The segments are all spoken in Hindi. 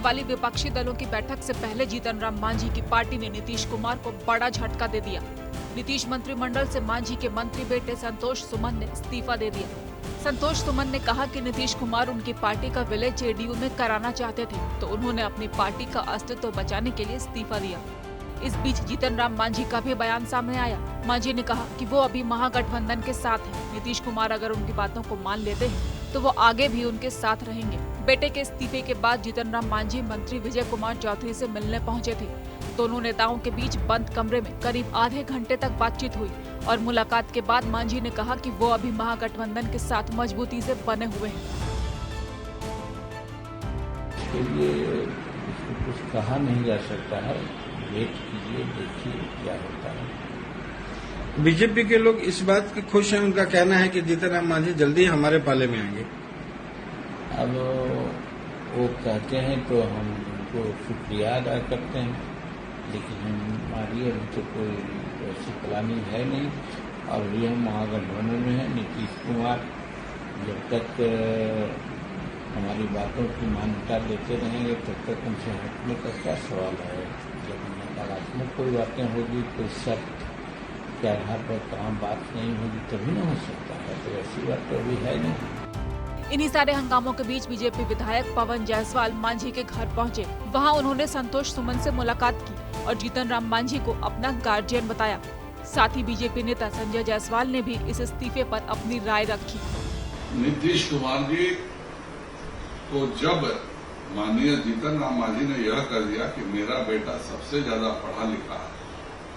वाली विपक्षी दलों की बैठक से पहले जीतन राम मांझी की पार्टी ने नीतीश कुमार को बड़ा झटका दे दिया। नीतीश मंत्रिमंडल से मांझी के मंत्री बेटे संतोष सुमन ने इस्तीफा दे दिया। संतोष सुमन ने कहा कि नीतीश कुमार उनकी पार्टी का विलय जेडीयू में कराना चाहते थे, तो उन्होंने अपनी पार्टी का अस्तित्व बचाने के लिए इस्तीफा दिया। इस बीच जीतन राम मांझी का भी बयान सामने आया। मांझी ने कहा कि वो अभी महागठबंधन के साथ हैं। नीतीश कुमार अगर उनकी बातों को मान लेते हैं तो वो आगे भी उनके साथ रहेंगे। बेटे के इस्तीफे के बाद जीतन राम मांझी मंत्री विजय कुमार चौधरी से मिलने पहुंचे थे। दोनों नेताओं के बीच बंद कमरे में करीब आधे घंटे तक बातचीत हुई और मुलाकात के बाद मांझी ने कहा कि वो अभी महागठबंधन के साथ मजबूती से बने हुए हैं। इसके लिए कुछ कहा नहीं जा सकता है, वेट कीजिए, देखिए क्या होता है। बीजेपी के लोग इस बात की खुश हैं, उनका कहना है कि जीतन राम मांझी जल्दी हमारे पाले में आएंगे। अब वो कहते हैं तो हम उनको शुक्रिया अदा करते हैं, लेकिन हमारी अभी तो कोई ऐसी प्लानिंग है नहीं। और ये हम महागठबंधन में हैं। नीतीश कुमार जब तक हमारी बातों की मान्यता देते रहेंगे तब तक उनसे हटने का क्या सवाल है। जब नकारात्मक कोई बातें होगी, कोई शर्त के आधार पर कहाँ बात नहीं होगी तभी न हो सकता है, तो ऐसी बात तो अभी है नहीं। इन्हीं सारे हंगामों के बीच बीजेपी विधायक पवन जायसवाल मांझी के घर पहुंचे। वहां उन्होंने संतोष सुमन से मुलाकात की और जीतन राम मांझी को अपना गार्जियन बताया। साथ ही बीजेपी नेता संजय जायसवाल ने भी इस इस्तीफे पर अपनी राय रखी। नीतीश कुमार जी को जब माननीय जीतन राम मांझी ने यह कर दिया कि मेरा बेटा सबसे ज्यादा पढ़ा लिखा है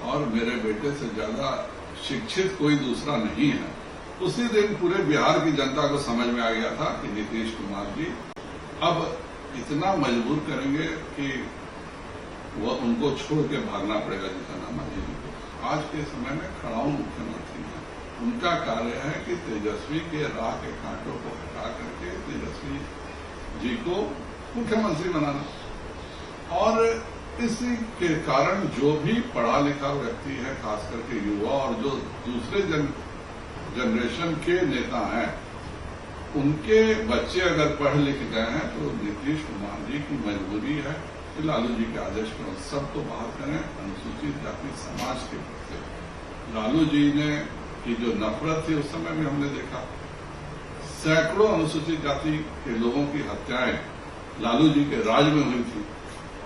और मेरे बेटे से ज्यादा शिक्षित कोई दूसरा नहीं है, उसी दिन पूरे बिहार की जनता को समझ में आ गया था कि नीतीश कुमार जी अब इतना मजबूर करेंगे कि वह उनको छोड़ के भागना पड़ेगा जीतन राम मांझी जी को। आज के समय में खड़ाऊ मुख्यमंत्री हैं, उनका कार्य है कि तेजस्वी के राह के कांटों को हटा करके तेजस्वी जी को मुख्यमंत्री बनाना। और इसी के कारण जो भी पढ़ा लिखा व्यक्ति है, खास करके युवा और जो दूसरे जनरेशन के नेता हैं, उनके बच्चे अगर पढ़ लिख गए हैं तो नीतीश कुमार जी की मजबूरी है कि लालू जी के आदेश पर सबको बाहर करें। अनुसूचित जाति समाज के प्रति लालू जी ने की जो नफरत थी उस समय में हमने देखा, सैकड़ों अनुसूचित जाति के लोगों की हत्याएं लालू जी के राज में हुई थी।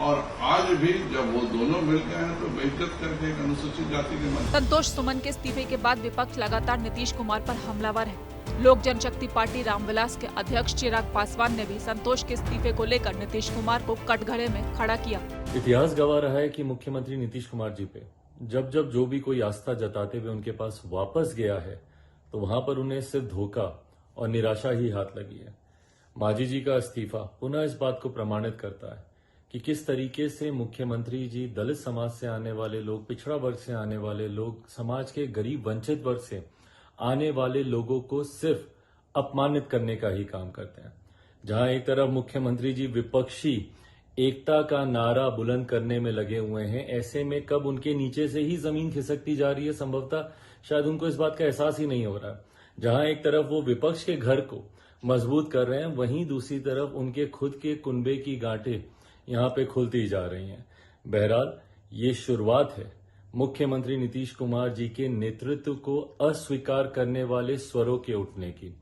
और आज भी जब वो दोनों मिल गए हैं तो बेइज्जत करके एक अनुसूचित जाति के मंत्री। संतोष सुमन के इस्तीफे के बाद विपक्ष लगातार नीतीश कुमार पर हमलावर है। लोक जनशक्ति पार्टी रामविलास के अध्यक्ष चिराग पासवान ने भी संतोष के इस्तीफे को लेकर नीतीश कुमार को कटघरे में खड़ा किया। इतिहास गवाह रहा है कि मुख्यमंत्री नीतीश कुमार जी पे जब जब जो भी कोई आस्था जताते हुए उनके पास वापस गया है तो वहां पर उन्हें सिर्फ धोखा और निराशा ही हाथ लगी है। मांझी जी का इस्तीफा पुनः इस बात को प्रमाणित करता है कि किस तरीके से मुख्यमंत्री जी दलित समाज से आने वाले लोग, पिछड़ा वर्ग से आने वाले लोग, समाज के गरीब वंचित वर्ग से आने वाले लोगों को सिर्फ अपमानित करने का ही काम करते हैं। जहां एक तरफ मुख्यमंत्री जी विपक्षी एकता का नारा बुलंद करने में लगे हुए हैं, ऐसे में कब उनके नीचे से ही जमीन खिसकती जा रही है, संभवतः शायद उनको इस बात का एहसास ही नहीं हो रहा है। जहां एक तरफ वो विपक्ष के घर को मजबूत कर रहे हैं, वहीं दूसरी तरफ उनके खुद के कुनबे की गांठें यहां पे खुलती जा रही हैं। बहरहाल ये शुरुआत है मुख्यमंत्री नीतीश कुमार जी के नेतृत्व को अस्वीकार करने वाले स्वरों के उठने की।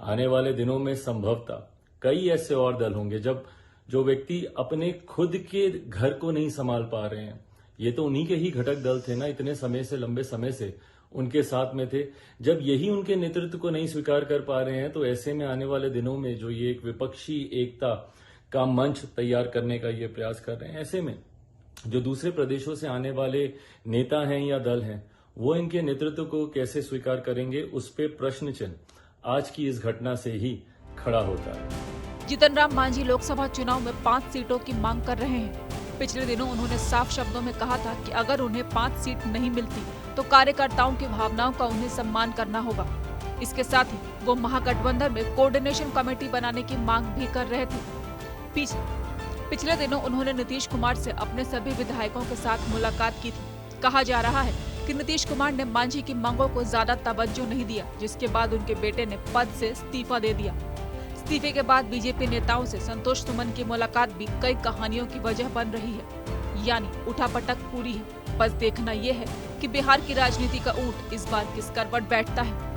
आने वाले दिनों में संभवतः कई ऐसे और दल होंगे जब जो व्यक्ति अपने खुद के घर को नहीं संभाल पा रहे हैं। ये तो उन्हीं के ही घटक दल थे ना, इतने समय से, लंबे समय से उनके साथ में थे। जब यही उनके नेतृत्व को नहीं स्वीकार कर पा रहे हैं तो ऐसे में आने वाले दिनों में जो ये एक विपक्षी एकता का मंच तैयार करने का ये प्रयास कर रहे हैं, ऐसे में जो दूसरे प्रदेशों से आने वाले नेता हैं या दल हैं, वो इनके नेतृत्व को कैसे स्वीकार करेंगे, उस पे प्रश्न चिन्ह आज की इस घटना से ही खड़ा होता है। जीतन राम मांझी लोकसभा चुनाव में 5 सीटों की मांग कर रहे हैं। पिछले दिनों उन्होंने साफ शब्दों में कहा था कि अगर उन्हें 5 सीट नहीं मिलती तो कार्यकर्ताओं की भावनाओं का उन्हें सम्मान करना होगा। इसके साथ ही वो महागठबंधन में कोऑर्डिनेशन कमेटी बनाने की मांग भी कर रहे थे। पिछले दिनों उन्होंने नीतीश कुमार से अपने सभी विधायकों के साथ मुलाकात की थी। कहा जा रहा है कि नीतीश कुमार ने मांझी की मांगों को ज्यादा तवज्जो नहीं दिया, जिसके बाद उनके बेटे ने पद से इस्तीफा दे दिया। इस्तीफे के बाद बीजेपी नेताओं से संतोष सुमन की मुलाकात भी कई कहानियों की वजह बन रही है, यानी उठापटक पूरी है। बस देखना ये है कि बिहार की राजनीति का ऊंट इस बार किस करवट बैठता है।